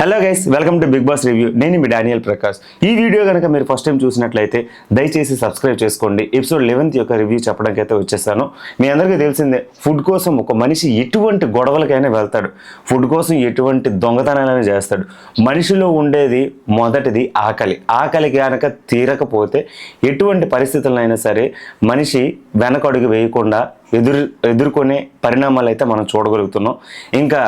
Hello guys, welcome to Bigg Boss review. నేను మీ Daniel Prakash. ఈ వీడియో కనుక మీరు ఫస్ట్ టైం చూసినట్లయితే దయచేసి సబ్స్క్రైబ్ చేసుకోండి. ఎపిసోడ్ 11 యొక్క రివ్యూ చెప్పడానికి అయితే వచ్చేసాను. మీ అందరికీ తెలిసిందే, ఫుడ్ కోసం ఒక మనిషి ఎటువంటి గొడవలకైనా వెళ్తాడు, ఫుడ్ కోసం ఎటువంటి దొంగతనాలైనా చేస్తాడు. మనిషిలో ఉండేది మొదటిది ఆకలి. ఆకలి కనుక తీరకపోతే ఎటువంటి పరిస్థితులైనా సరే మనిషి వెనకడుగు వేయకుండా ఎదుర్కొనే పరిణామాలు అయితే మనం చూడగలుగుతున్నాం. ఇంకా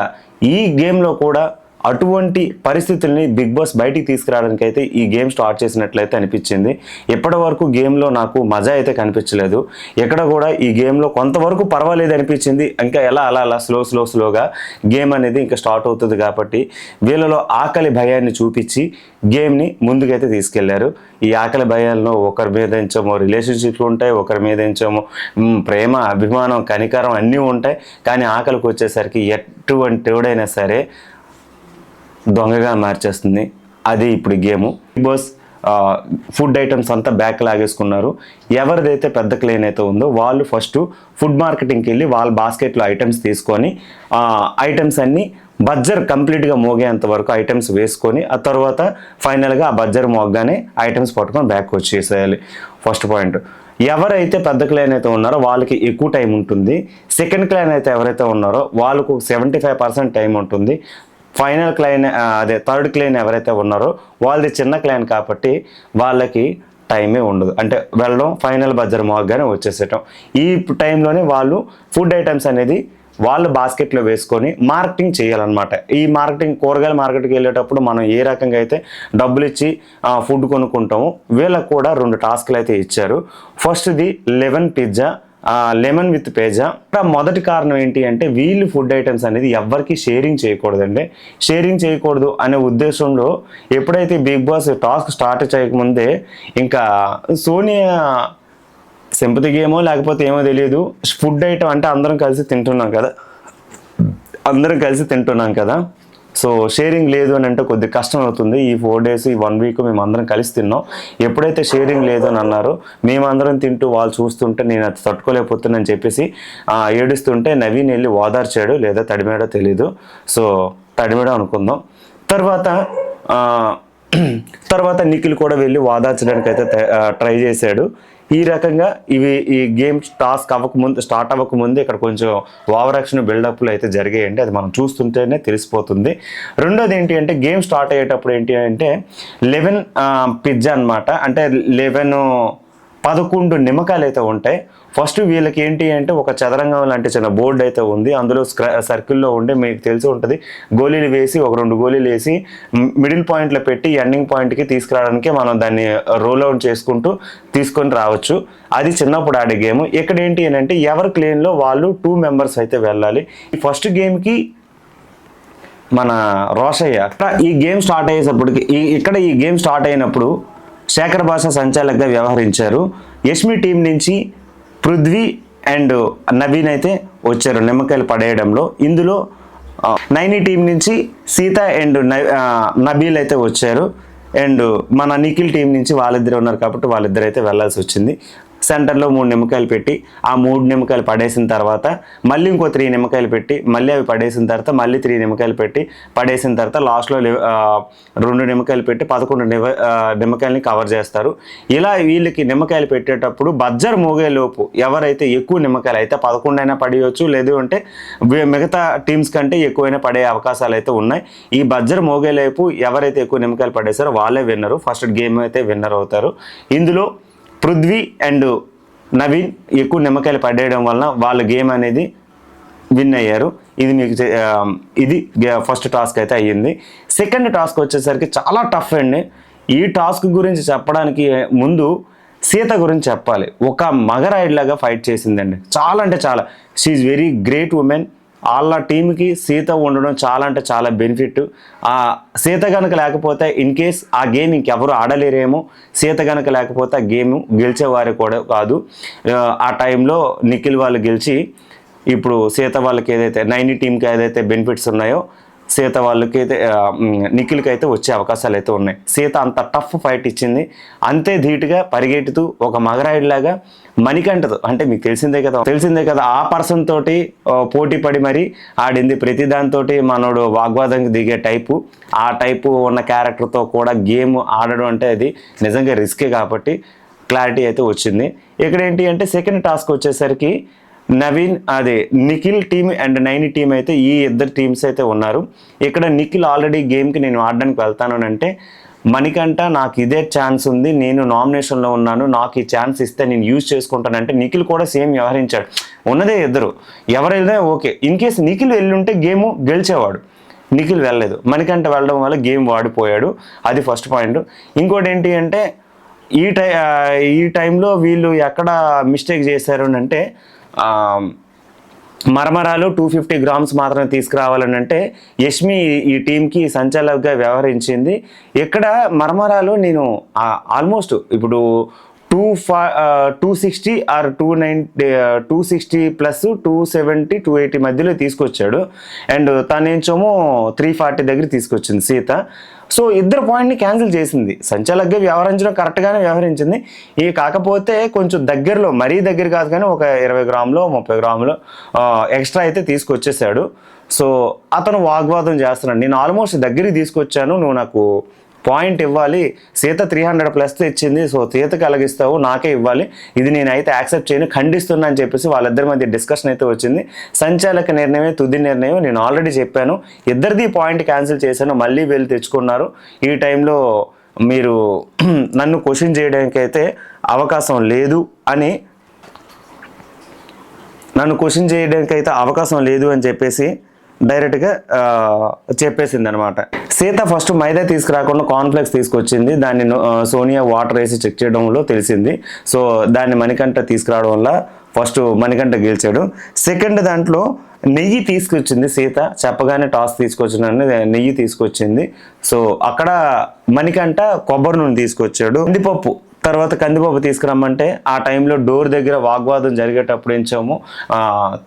ఈ గేమ్లో కూడా అటువంటి పరిస్థితుల్ని బిగ్ బాస్ బయటికి తీసుకురావడానికి అయితే ఈ గేమ్ స్టార్ట్ చేసినట్లయితే అనిపించింది. ఎప్పటి వరకు గేమ్లో నాకు మజా అయితే కనిపించలేదు. ఎక్కడ కూడా ఈ గేమ్లో కొంతవరకు పర్వాలేదు అనిపించింది. ఇంకా అలా స్లోగా గేమ్ అనేది ఇంకా స్టార్ట్ అవుతుంది కాబట్టి వీళ్ళలో ఆకలి భయాన్ని చూపించి గేమ్ని ముందుకైతే తీసుకెళ్లారు. ఈ ఆకలి భయాలను ఒకరి మీద ఎంచామో రిలేషన్షిప్లు ఉంటాయి, ఒకరి మీద ఎంచామో ప్రేమ, అభిమానం, కనికరం అన్నీ ఉంటాయి. కానీ ఆకలికి వచ్చేసరికి ఎటువంటి ఎవడైనా సరే దొంగగా మార్చేస్తుంది. అది ఇప్పుడు game. Bigg Boss food items అంతా బ్యాక్ లాగేసుకున్నారు. ఎవరిదైతే పెద్ద క్లెయిన్ అయితే ఉందో వాళ్ళు ఫస్ట్ ఫుడ్ మార్కెటింగ్కి వెళ్ళి వాళ్ళ బాస్కెట్లో ఐటమ్స్ తీసుకొని ఐటమ్స్ అన్నీ బడ్జర్ కంప్లీట్గా మోగేంత వరకు ఐటమ్స్ వేసుకొని ఆ తర్వాత ఫైనల్గా ఆ బడ్జర్ మోగ్గానే ఐటమ్స్ పట్టుకొని బ్యాక్ వచ్చేసేయాలి. First point. ఎవరైతే పెద్ద క్లైన్ అయితే ఉన్నారో వాళ్ళకి ఎక్కువ టైం ఉంటుంది. సెకండ్ క్లైన్ అయితే ఎవరైతే ఉన్నారో వాళ్ళకు 75% టైం ఉంటుంది. ఫైనల్ క్లైన్ థర్డ్ క్లైన్ ఎవరైతే ఉన్నారో వాళ్ళది చిన్న క్లైన్ కాబట్టి వాళ్ళకి టైమే ఉండదు. అంటే వెళ్ళడం, ఫైనల్ బడ్జర్ మోగ్గానే వచ్చేసేయటం. ఈ టైంలోనే వాళ్ళు ఫుడ్ ఐటమ్స్ అనేది వాళ్ళు బాస్కెట్లో వేసుకొని మార్కెటింగ్ చేయాలన్నమాట. ఈ మార్కెటింగ్ కూరగాయల మార్కెట్కి వెళ్ళేటప్పుడు మనం ఏ రకంగా అయితే డబ్బులు ఇచ్చి ఫుడ్ కొనుక్కుంటామో వీళ్ళకు కూడా 2 టాస్క్లు అయితే ఇచ్చారు. ఫస్ట్ది లెమన్ విత్ పిజ్జా. మొదటి కారణం ఏంటి అంటే వీళ్ళు ఫుడ్ ఐటమ్స్ అనేది ఎవరికి షేరింగ్ చేయకూడదండి. షేరింగ్ చేయకూడదు అనే ఉద్దేశంలో ఎప్పుడైతే బిగ్ బాస్ టాస్క్ స్టార్ట్ చేయకముందే ఇంకా సోనియా సింపతికి ఏమో లేకపోతే ఏమో తెలియదు, ఫుడ్ ఐటమ్ అంటే అందరం కలిసి తింటున్నాం కదా, సో షేరింగ్ లేదు అని అంటే కొద్దిగా కష్టం అవుతుంది. ఈ 4 days ఈ 1 week మేము అందరం కలిసి తిన్నాం. ఎప్పుడైతే షేరింగ్ లేదు అని అన్నారో మేమందరం తింటూ వాళ్ళు చూస్తుంటే నేను అది తట్టుకోలేకపోతున్నాను చెప్పేసి ఏడుస్తుంటే నవీన్ వెళ్ళి ఓదార్చాడు, లేదా తడిమేడో తెలీదు, సో తడిమేడో అనుకుందాం. తర్వాత నిఖిల్ కూడా వెళ్ళి ఓదార్చడానికి అయితే ట్రై చేశాడు. ఈ రకంగా ఈ గేమ్ స్టార్ట్ అవ్వకముందు ఇక్కడ కొంచెం ఓవర్ యాక్షన్ బిల్డప్లు అయితే జరిగాయండి. అది మనం చూస్తుంటేనే తెలిసిపోతుంది. రెండోది ఏంటి అంటే గేమ్ స్టార్ట్ అయ్యేటప్పుడు ఏంటి అంటే 11 పిజ్జా అనమాట. అంటే 11 నిమ్మకాయలు అయితే ఉంటాయి. ఫస్ట్ వీళ్ళకి ఏంటి అంటే ఒక చదరంగం లాంటి చిన్న బోర్డు అయితే ఉంది. అందులో సర్కిల్లో ఉండే మీకు తెలిసి ఉంటుంది గోళీలు వేసి ఒక 2 గోళీలు వేసి మిడిల్ పాయింట్లో పెట్టి ఎండింగ్ పాయింట్కి తీసుకురావడానికి మనం దాన్ని రోల్ అవుట్ చేసుకుంటూ తీసుకొని రావచ్చు. అది చిన్నప్పుడు ఆడే గేమ్. ఇక్కడ ఏంటి అని అంటే ఎవరి క్లేన్లో వాళ్ళు 2 members అయితే వెళ్ళాలి. ఈ ఫస్ట్ గేమ్కి మన రోషయ్య ఈ గేమ్ స్టార్ట్ అయ్యేటప్పటికి ఈ గేమ్ స్టార్ట్ అయినప్పుడు శేఖర్ భాష సంచాలకుగా వ్యవహరించారు. యష్మి టీం నుంచి పృథ్వీ అండ్ నవీన్ అయితే వచ్చారు నిమ్మకాయలు పడేయడంలో. ఇందులో నైని టీం నుంచి సీత అండ్ నబీల్ అయితే వచ్చారు. అండ్ మన నిఖిల్ టీం నుంచి వాళ్ళిద్దరే ఉన్నారు కాబట్టి వాళ్ళిద్దరు అయితే వెళ్ళాల్సి వచ్చింది. సెంటర్లో 3 నిమ్మకాయలు పెట్టి ఆ 3 నిమ్మకాయలు పడేసిన తర్వాత మళ్ళీ ఇంకో 3 నిమ్మకాయలు పెట్టి మళ్ళీ అవి పడేసిన తర్వాత మళ్ళీ 3 నిమ్మకాయలు పెట్టి పడేసిన తర్వాత లాస్ట్లో 2 నిమ్మకాయలు పెట్టి 11 నిమ్మకాయలని కవర్ చేస్తారు. ఇలా వీళ్ళకి నిమ్మకాయలు పెట్టేటప్పుడు బజ్జర్ మోగేలోపు ఎవరైతే ఎక్కువ నిమ్మకాయలు అయితే 11 అయినా పడేయచ్చు, లేదు అంటే మిగతా టీమ్స్ కంటే ఎక్కువైనా పడే అవకాశాలు అయితే ఉన్నాయి. ఈ బజ్జర్ మోగేలోపు ఎవరైతే ఎక్కువ నిమ్మకాయలు పడేసారో వాళ్ళే విన్నరు. ఫస్ట్ గేమ్ అయితే విన్నర్ అవుతారు. ఇందులో పృథ్వీ అండ్ నవీన్ ఎక్కువ నిమ్మకాయలు పడేయడం వలన వాళ్ళ గేమ్ అనేది విన్ అయ్యారు. ఇది ఫస్ట్ టాస్క్ అయితే అయ్యింది. సెకండ్ టాస్క్ వచ్చేసరికి చాలా టఫ్ అండి. ఈ టాస్క్ గురించి చెప్పడానికి ముందు సీత గురించి చెప్పాలి. ఒక మగరాయిడ్లాగా ఫైట్ చేసిందండి. చాలా అంటే చాలా, షీఈ్ వెరీ గ్రేట్ ఉమెన్. వాళ్ళ టీంకి సీత ఉండడం చాలా అంటే చాలా బెనిఫిట్. ఆ సీత కనుక లేకపోతే ఇన్ కేస్ ఆ గేమ్ ఇంకెవరు ఆడలేరేమో. సీత కనుక లేకపోతే ఆ గేమ్ గెలిచేవారు కూడా కాదు. ఆ టైంలో నిఖిల్ వాళ్ళు గెలిచి ఇప్పుడు సీత వాళ్ళకి ఏదైతే నైని టీంకి ఏదైతే బెనిఫిట్స్ ఉన్నాయో సీత వాళ్ళకి అయితే నిఖిల్కి అయితే వచ్చే అవకాశాలు అయితే ఉన్నాయి. సీత అంత టఫ్ ఫైట్ ఇచ్చింది, అంతే ధీటుగా పరిగెట్టుతూ ఒక మగరాయుడిలాగా మణికంఠతో, అంటే మీకు తెలిసిందే కదా ఆ పర్సన్ తోటి పోటీ పడి మరి ఆడింది. ప్రతి దానితోటి మనోడు వాగ్వాదంకి దిగే టైపు, ఆ టైపు ఉన్న క్యారెక్టర్తో కూడా గేమ్ ఆడడం అంటే అది నిజంగా రిస్కే కాబట్టి క్లారిటీ అయితే వచ్చింది. ఇక్కడ ఏంటి అంటే సెకండ్ టాస్క్ వచ్చేసరికి నవీన్ అదే Nikhil team and Naini team అయితే ఈ ఇద్దరు టీమ్స్ అయితే ఉన్నారు. ఇక్కడ నిఖిల్ ఆల్రెడీ గేమ్కి నేను ఆడడానికి వెళ్తాను అంటే మణికంఠ నాకు ఇదే ఛాన్స్ ఉంది, నేను నామినేషన్లో ఉన్నాను, నాకు ఈ ఛాన్స్ ఇస్తే నేను యూజ్ చేసుకుంటానంటే నిఖిల్ కూడా సేమ్ వ్యవహరించాడు. ఉన్నదే ఇద్దరు, ఎవరు వెళ్ళినా ఓకే. ఇన్ కేసు నిఖిల్ వెళ్ళుంటే గేమ్ గెలిచేవాడు, నిఖిల్ వెళ్ళలేదు. మణికంఠ వెళ్ళడం వల్ల గేమ్ వాడిపోయాడు, అది ఫస్ట్ పాయింట్. ఇంకోటి ఏంటి అంటే ఈ టైంలో వీళ్ళు ఎక్కడ మిస్టేక్ చేశారు అంటే మరమరాలు 250 గ్రామ్స్ మాత్రమే తీసుకురావాలని అంటే యష్మి ఈ టీంకి సంచాలకుగా వ్యవహరించింది. ఇక్కడ మరమరాలు నేను ఆల్మోస్ట్ ఇప్పుడు 260 ఆర్ 260 ప్లస్ 270 280 మధ్యలో తీసుకొచ్చాడు. అండ్ తనేంచోమో 340 దగ్గర తీసుకొచ్చింది సీత. సో ఇద్దరు పాయింట్ని క్యాన్సిల్ చేసింది. సంచాలకుగా వ్యవహరించడం కరెక్ట్గానే వ్యవహరించింది. కాకపోతే కొంచెం దగ్గరలో, మరీ దగ్గర కాదు కానీ ఒక 20 గ్రాములు 30 గ్రాములు ఎక్స్ట్రా అయితే తీసుకొచ్చేసాడు. సో అతను వాగ్వాదం చేస్తున్నాడు, నేను ఆల్మోస్ట్ దగ్గరికి తీసుకొచ్చాను, నువ్వు నాకు పాయింట్ ఇవ్వాలి, సీత 300+ తెచ్చింది, సో సీతకి అలాగిస్తావు, నాకే ఇవ్వాలి, ఇది నేనైతే యాక్సెప్ట్ చేయను, ఖండిస్తున్నా అని చెప్పేసి వాళ్ళిద్దరి మధ్య డిస్కషన్ అయితే వచ్చింది. సంచాలక నిర్ణయమే తుది నిర్ణయం, నేను ఆల్రెడీ చెప్పాను, ఇద్దరిది పాయింట్ క్యాన్సిల్ చేశాను, మళ్ళీ వెళ్ళి తెచ్చుకున్నారు. ఈ టైంలో మీరు నన్ను క్వశ్చన్ చేయడానికి అయితే అవకాశం లేదు అని చెప్పేసి డైరెక్ట్గా చెప్పేసింది అనమాట. సీత ఫస్ట్ మైదా తీసుకురాకుండా కార్న్ఫ్లెక్స్ తీసుకొచ్చింది, దాన్ని సోనియా వాటర్ వేసి చెక్ చేయడంలో తెలిసింది. సో దాన్ని మణికంఠ తీసుకురావడం వల్ల ఫస్ట్ మణికంఠ గెలిచాడు. సెకండ్ దాంట్లో నెయ్యి తీసుకొచ్చింది సీత, చెప్పగానే టాస్ తీసుకొచ్చిందని నెయ్యి తీసుకొచ్చింది. సో అక్కడ మణికంఠ కొబ్బరి నూనె తీసుకొచ్చాడు. కందిపప్పు తీసుకురమ్మంటే ఆ టైంలో డోర్ దగ్గర వాగ్వాదం జరిగేటప్పుడు ఏంచాము,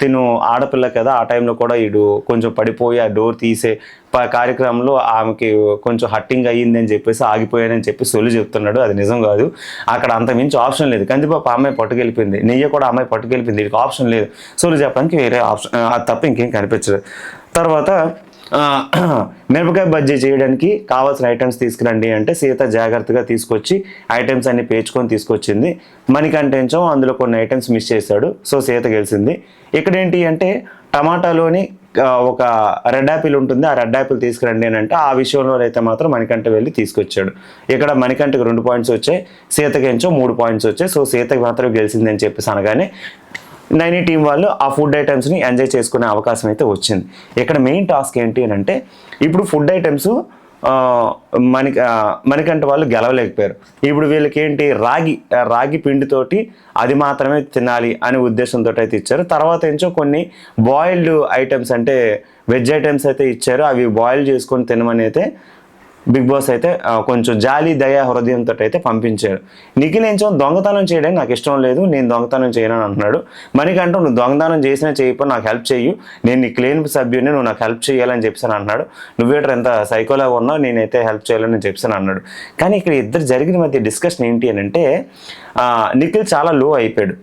తిను ఆడపిల్ల కదా, ఆ టైంలో కూడా ఈడు కొంచెం పడిపోయి ఆ డోర్ తీసే కార్యక్రమంలో ఆమెకి కొంచెం హట్టింగ్ అయ్యింది అని చెప్పేసి ఆగిపోయానని చెప్పి సొల్లు చెప్తున్నాడు. అది నిజం కాదు, అక్కడ అంత మించి ఆప్షన్ లేదు. కందిపప్పు అమ్మాయి పట్టుకెళ్ళిపోయింది, నెయ్యి కూడా అమ్మాయి పట్టుకెళ్ళిపోయింది, వీడికి ఆప్షన్ లేదు. సొల్లు చెప్పడానికి వేరే ఆప్షన్ అది తప్ప ఇంకేం కనిపించదు. తర్వాత మిరపకాయ బజ్జీ చేయడానికి కావాల్సిన ఐటమ్స్ తీసుకురండి అంటే సీత జాగ్రత్తగా తీసుకొచ్చి ఐటమ్స్ అన్ని పేర్చుకొని తీసుకొచ్చింది. మణికంఠేంచం అందులో కొన్ని ఐటమ్స్ మిస్ చేశాడు. సో సీత గెలిచింది. ఇక్కడ ఏంటి అంటే టమాటాలోని ఒక రెడ్ యాపిల్ ఉంటుంది, ఆ రెడ్ యాపిల్ తీసుకురండి అని అంటే ఆ విషయంలో అయితే మాత్రం మణికంఠ వెళ్ళి తీసుకొచ్చాడు. ఇక్కడ మణికంఠకి 2 పాయింట్స్ వచ్చాయి, సీతకేంచో 3 పాయింట్స్ వచ్చాయి. సో సీతకి మాత్రం గెలిచిందని చెప్పేసి అనగానే నైని టీం వాళ్ళు ఆ ఫుడ్ ఐటమ్స్ని ఎంజాయ్ చేసుకునే అవకాశం అయితే వచ్చింది. ఇక్కడ మెయిన్ టాస్క్ ఏంటి అని అంటే ఇప్పుడు ఫుడ్ ఐటమ్స్ మణికంఠ వాళ్ళు గెలవలేకపోయారు. ఇప్పుడు వీళ్ళకి ఏంటి రాగి పిండితోటి అది మాత్రమే తినాలి అనే ఉద్దేశంతో అయితే ఇచ్చారు. తర్వాత ఏంచో కొన్ని బాయిల్డ్ ఐటమ్స్ అంటే వెజ్ ఐటమ్స్ అయితే ఇచ్చారు, అవి బాయిల్ చేసుకొని తినమని అయితే బిగ్ బాస్ అయితే కొంచెం జాలి దయా హృదయంతో అయితే పంపించాడు. నిఖిల్ ఏంచో దొంగతనం చేయడానికి నాకు ఇష్టం లేదు, నేను దొంగతనం చేయను అంటున్నాడు. మణికంఠ నువ్వు దొంగతనం చేసినా చేయకపోతే నాకు హెల్ప్ చేయు, నేను నీ క్లీన్ సభ్యుని, నువ్వు నాకు హెల్ప్ చేయాలని చెప్పాను అన్నాడు. నువ్వేటర్ ఎంత సైకోలాగా ఉన్నావు, నేనైతే హెల్ప్ చేయాలని చెప్పాను అన్నాడు. కానీ ఇక్కడ ఇద్దరు జరిగిన మధ్య డిస్కషన్ ఏంటి అని అంటే నిఖిల్ చాలా లో అయిపోయాడు.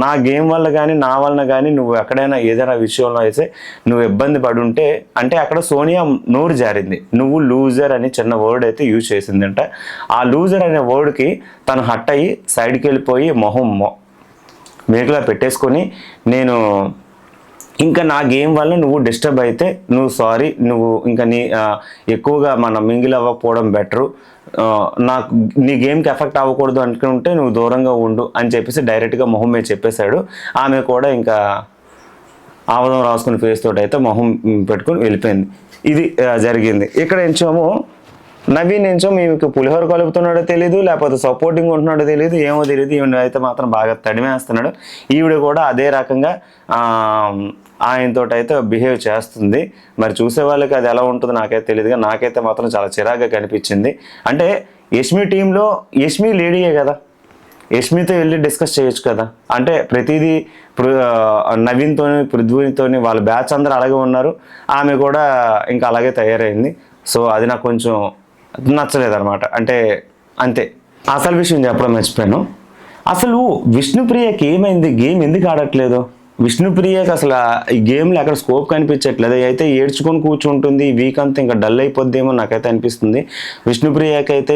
నా గేమ్ వల్ల కానీ నా వలన కానీ నువ్వు ఎక్కడైనా ఏదైనా విషయంలో అయితే నువ్వు ఇబ్బంది పడి ఉంటే అంటే అక్కడ సోనియా నోరు జారింది, నువ్వు లూజర్ అని చిన్న వర్డ్ అయితే యూజ్ చేసిందంట. ఆ లూజర్ అనే వర్డ్కి తను హట్ అయ్యి సైడ్కి వెళ్ళిపోయి మొహం మేకలా పెట్టేసుకొని నేను ఇంకా నా గేమ్ వల్ల నువ్వు డిస్టర్బ్ అయితే నువ్వు సారీ, నువ్వు ఇంకా ఎక్కువగా మనం మింగిల్ అవ్వకపోవడం బెటరు, నాకు నీ గేమ్కి ఎఫెక్ట్ అవ్వకూడదు అనుకుంటే నువ్వు దూరంగా ఉండు అని చెప్పేసి డైరెక్ట్గా మొహం మీద చెప్పేశాడు. ఆమె కూడా ఇంకా ఆవదం రాసుకుని ఫేస్ తోటి అయితే మొహం పెట్టుకుని వెళ్ళిపోయింది. ఇది జరిగింది. ఇక్కడ ఏంచోమో నవీన్ ఏంచో మీకు పులిహోర కలుపుతున్నాడో తెలియదు, లేకపోతే సపోర్టింగ్ ఉంటున్నాడో తెలియదు, ఏమో తెలియదు, ఈవిడ అయితే మాత్రం బాగా తడిమేస్తున్నాడు. ఈవిడ కూడా అదే రకంగా ఆయనతో అయితే బిహేవ్ చేస్తుంది. మరి చూసే వాళ్ళకి అది ఎలా ఉంటుందో నాకైతే తెలియదుగా, నాకైతే మాత్రం చాలా చిరాగ్గా కనిపించింది. అంటే యష్మి టీంలో యష్మి లేడీయే కదా, యష్మితో వెళ్ళి డిస్కస్ చేయొచ్చు కదా. అంటే ప్రతిదీ నవీన్తోని పృథ్వీతోని వాళ్ళ బ్యాచ్ అందరూ అలాగే ఉన్నారు, ఆమె కూడా ఇంకా అలాగే తయారైంది. సో అది నాకు కొంచెం నచ్చలేదు అనమాట. అంటే అంతే. అసలు విషయం చెప్పడం మర్చిపోయాను. అసలు విష్ణుప్రియకి ఏమైంది, గేమ్ ఎందుకు ఆడట్లేదు? విష్ణుప్రియకి అసలు ఈ గేమ్లో అక్కడ స్కోప్ కనిపించట్లేదు. అయితే ఏడ్చుకొని కూర్చుంటుంది, వీక్ అంతా ఇంకా డల్ అయిపోద్దేమో నాకైతే అనిపిస్తుంది. విష్ణుప్రియకి అయితే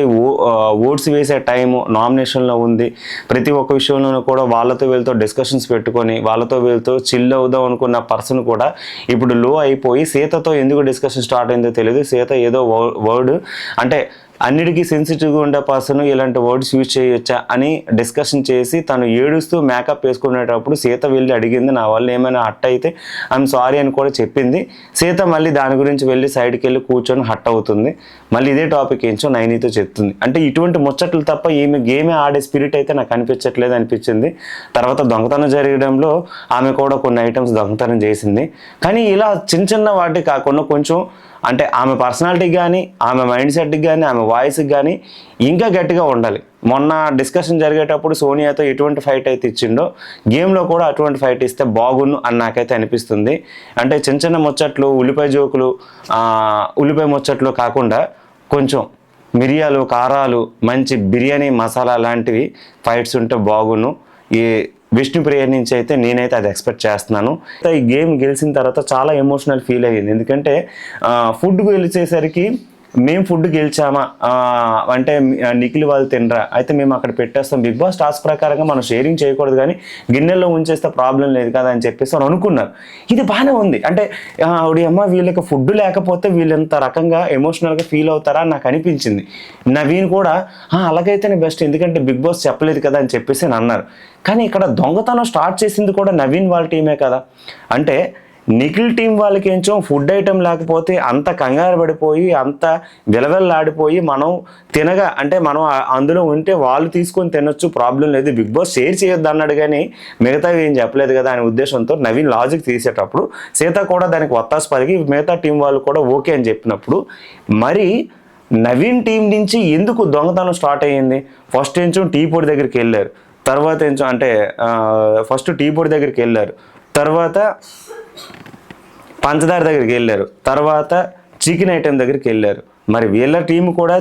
ఓట్స్ వేసే టైము నామినేషన్లో ఉంది. ప్రతి ఒక్క విషయంలోనూ కూడా వాళ్ళతో వీళ్ళతో డిస్కషన్స్ పెట్టుకొని వాళ్ళతో వీళ్ళతో చిల్ అవుదాం అనుకున్న పర్సన్ కూడా ఇప్పుడు లో అయిపోయి సీతతో ఎందుకు డిస్కషన్ స్టార్ట్ అయిందో తెలియదు. సీత ఏదో వర్డ్ అంటే అన్నిటికీ సెన్సిటివ్గా ఉండే పర్సన్ ఇలాంటి వర్డ్స్ యూజ్ చేయొచ్చా అని డిస్కషన్ చేసి తను ఏడుస్తూ మేకప్ వేసుకునేటప్పుడు సీత వెళ్ళి అడిగింది, నా వల్ల ఏమైనా హట్ అయితే ఐఎమ్ సారీ అని కూడా చెప్పింది. సీత మళ్ళీ దాని గురించి వెళ్ళి సైడ్కి వెళ్ళి కూర్చొని హట్ అవుతుంది. మళ్ళీ ఇదే టాపిక్ ఏంచో నైనితో చెప్తుంది. అంటే ఇటువంటి ముచ్చట్లు తప్ప ఈమె గేమే ఆడే స్పిరిట్ అయితే నాకు అనిపించట్లేదు అనిపించింది. తర్వాత దొంగతనం జరగడంలో ఆమె కూడా కొన్ని ఐటమ్స్ దొంగతనం చేసింది. కానీ ఇలా చిన్న చిన్న వాటికి కాకుండా కొంచెం అంటే ఆమె పర్సనాలిటీకి కానీ ఆమె మైండ్ సెట్కి కానీ ఆమె వాయిస్కి కానీ ఇంకా గట్టిగా ఉండాలి. మొన్న డిస్కషన్ జరిగేటప్పుడు సోనియాతో ఎటువంటి ఫైట్ అయితే ఇచ్చిండో గేమ్లో కూడా అటువంటి ఫైట్ ఇస్తే బాగుండు అని నాకైతే అనిపిస్తుంది. అంటే చిన్న చిన్న ముచ్చట్లు, ఉల్లిపాయ జోకులు, ఉల్లిపాయ ముచ్చట్లు కాకుండా కొంచెం మిరియాలు, కారాలు, మంచి బిర్యానీ మసాలా లాంటివి ఫైట్స్ ఉంటే బాగుండు. ఈ విష్ణుప్రియ నుంచి అయితే నేనైతే అది ఎక్స్పెక్ట్ చేస్తున్నాను. ఈ గేమ్ గెలిచిన తర్వాత చాలా ఎమోషనల్ ఫీల్ అయ్యింది. ఎందుకంటే ఫుడ్ గెలిచేసరికి మేము ఫుడ్ గెలిచామా అంటే నిఖిల్ వాళ్ళు తినరా, అయితే మేము అక్కడ పెట్టేస్తాం. బిగ్ బాస్ టాస్క్ ప్రకారంగా మనం షేరింగ్ చేయకూడదు కానీ గిన్నెల్లో ఉంచేస్తే ప్రాబ్లం లేదు కదా అని చెప్పేసి వాళ్ళు అనుకున్నారు. ఇది బాగానే ఉంది. అంటే అమ్మ వీళ్ళకి ఫుడ్ లేకపోతే వీళ్ళు ఎంత రకంగా ఎమోషనల్గా ఫీల్ అవుతారా నాకు అనిపించింది. నవీన్ కూడా అలాగైతేనే బెస్ట్, ఎందుకంటే బిగ్ బాస్ చెప్పలేదు కదా అని చెప్పేసి అన్నారు. కానీ ఇక్కడ దొంగతనం స్టార్ట్ చేసింది కూడా నవీన్ వాళ్ళ టీమే కదా. అంటే నిఖిల్ టీం వాళ్ళకి ఏంచో ఫుడ్ ఐటెం లేకపోతే అంత కంగారు పడిపోయి అంత విలవెల్లాడిపోయి మనం తినగా అంటే మనం అందులో ఉంటే వాళ్ళు తీసుకొని తినొచ్చు, ప్రాబ్లం లేదు, బిగ్ బాస్ షేర్ చేయొద్దు అన్నాడు. కానీ మిగతావి ఏం చెప్పలేదు కదా అనే ఉద్దేశంతో నవీన్ లాజిక్ తీసేటప్పుడు సీత కూడా దానికి ఒత్తాసు పలికి మిగతా టీం వాళ్ళు కూడా ఓకే అని చెప్పినప్పుడు మరి నవీన్ టీం నుంచి ఎందుకు దొంగతనం స్టార్ట్ అయ్యింది? ఫస్ట్ ఏంచో టీ పొడి దగ్గరికి వెళ్ళారు, తర్వాత ఏంచో అంటే ఫస్ట్ టీ పొడి దగ్గరికి వెళ్ళారు, తర్వాత పంచదార దగ్గరికి వెళ్ళారు, తర్వాత చికెన్ ఐటెం దగ్గరికి వెళ్ళారు. మరి వీళ్ళ టీం కూడా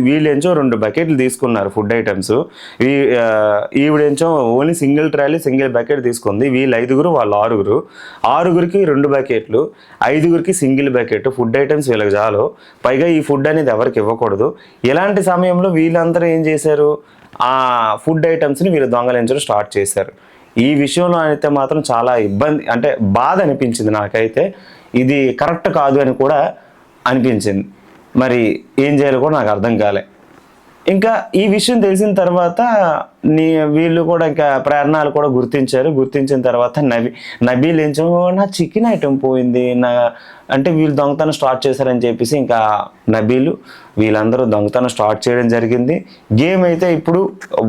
వీళ్ళేంచో 2 బకెట్లు తీసుకున్నారు ఫుడ్ ఐటమ్స్. ఈవిడేంచో only single trolley single bucket తీసుకుంది. వీళ్ళు 5గురు వాళ్ళు 6గురు, 6గురికి 2 బకెట్లు, 5గురికి సింగిల్ బకెట్ ఫుడ్ ఐటమ్స్ వీళ్ళకి చాలు. పైగా ఈ ఫుడ్ అనేది ఎవరికి ఇవ్వకూడదు. ఇలాంటి సమయంలో వీళ్ళందరూ ఏం చేశారు, ఆ ఫుడ్ ఐటమ్స్ని వీళ్ళు దొంగలించడం స్టార్ట్ చేశారు. ఈ విషయంలో అయితే మాత్రం చాలా ఇబ్బంది అంటే బాధ అనిపించింది నాకైతే. ఇది కరెక్ట్ కాదు అని కూడా అనిపించింది. మరి ఏం చేయాలో కూడా నాకు అర్థం కాలే. ఇంకా ఈ విషయం తెలిసిన తర్వాత వీళ్ళు కూడా ఇంకా ప్రేరణలు కూడా గుర్తించిన తర్వాత నబీల్ ఏంచో నా చికెన్ ఐటెం పోయింది అంటే వీళ్ళు దొంగతనం స్టార్ట్ చేశారని చెప్పేసి ఇంకా నబీలు వీళ్ళందరూ దొంగతనం స్టార్ట్ చేయడం జరిగింది. గేమ్ అయితే ఇప్పుడు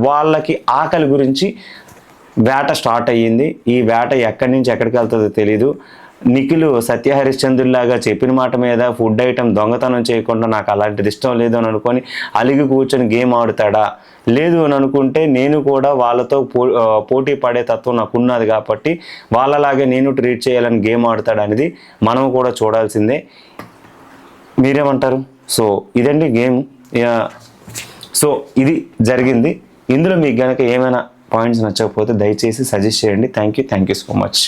వాళ్ళకి ఆకలి గురించి వేట స్టార్ట్ అయ్యింది. ఈ వేట ఎక్కడి నుంచి ఎక్కడికి వెళ్తుందో తెలీదు. నిఖిల్ సత్యహరిశ్చంద్రులాగా చెప్పిన మాట మీద ఫుడ్ ఐటమ్ దొంగతనం చేయకుండా నాకు అలాంటిది ఇష్టం లేదు అని అనుకొని అలిగి కూర్చొని గేమ్ ఆడుతాడా? లేదు అని అనుకుంటే నేను కూడా వాళ్ళతో పోటీ పడే తత్వం నాకు ఉన్నది కాబట్టి వాళ్ళలాగే నేను ట్రీట్ చేయాలని గేమ్ ఆడుతాడు అనేది మనం కూడా చూడాల్సిందే. మీరేమంటారు? సో ఇదండి గేమ్. సో ఇది జరిగింది. ఇందులో మీకు కనుక ఏమైనా పాయింట్స్ నచ్చకపోతే దయచేసి సజెస్ట్ చేయండి. Thank you so much.